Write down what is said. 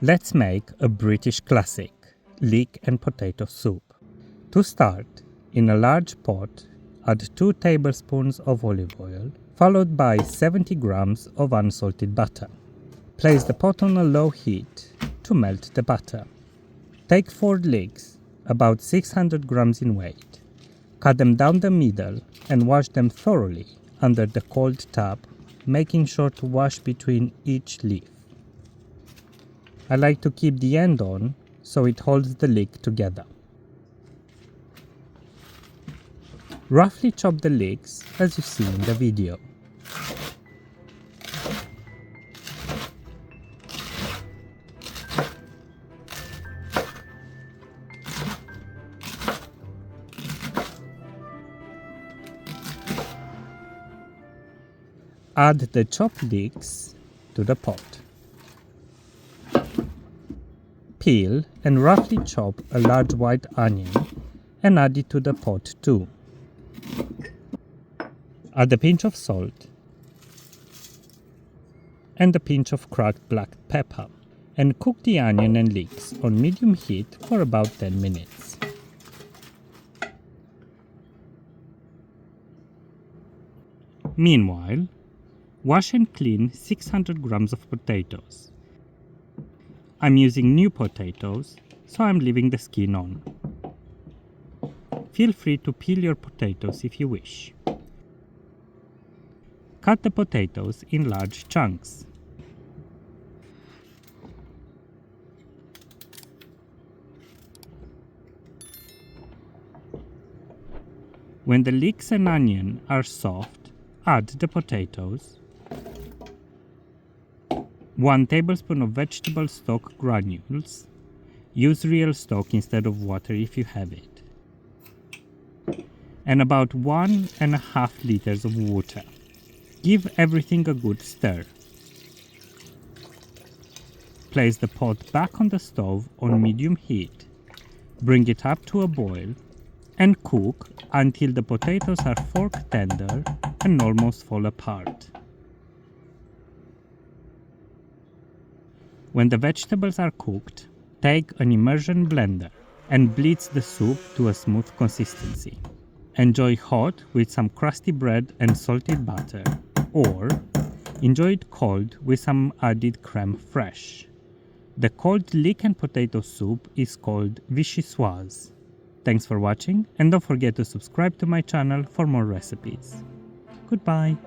Let's make a British classic, leek and potato soup. To start, in a large pot, add 2 tablespoons of olive oil, followed by 70 grams of unsalted butter. Place the pot on a low heat to melt the butter. Take 4 leeks, about 600 grams in weight. Cut them down the middle and wash them thoroughly under the cold tap, making sure to wash between each leaf. I like to keep the end on so it holds the leek together. Roughly chop the leeks as you see in the video. Add the chopped leeks to the pot. Peel and roughly chop a large white onion and add it to the pot too. Add a pinch of salt and a pinch of cracked black pepper and cook the onion and leeks on medium heat for about 10 minutes. Meanwhile, wash and clean 600 grams of potatoes. I'm using new potatoes, so I'm leaving the skin on. Feel free to peel your potatoes if you wish. Cut the potatoes in large chunks. When the leeks and onion are soft, add the potatoes, 1 tablespoon of vegetable stock granules. Use real stock instead of water if you have it. And about 1.5 liters of water. Give everything a good stir. Place the pot back on the stove on medium heat. Bring it up to a boil and cook until the potatoes are fork tender and almost fall apart. When the vegetables are cooked, take an immersion blender and blitz the soup to a smooth consistency. Enjoy hot with some crusty bread and salted butter, or enjoy it cold with some added creme fraiche. The cold leek and potato soup is called vichyssoise. Thanks for watching and don't forget to subscribe to my channel for more recipes. Goodbye!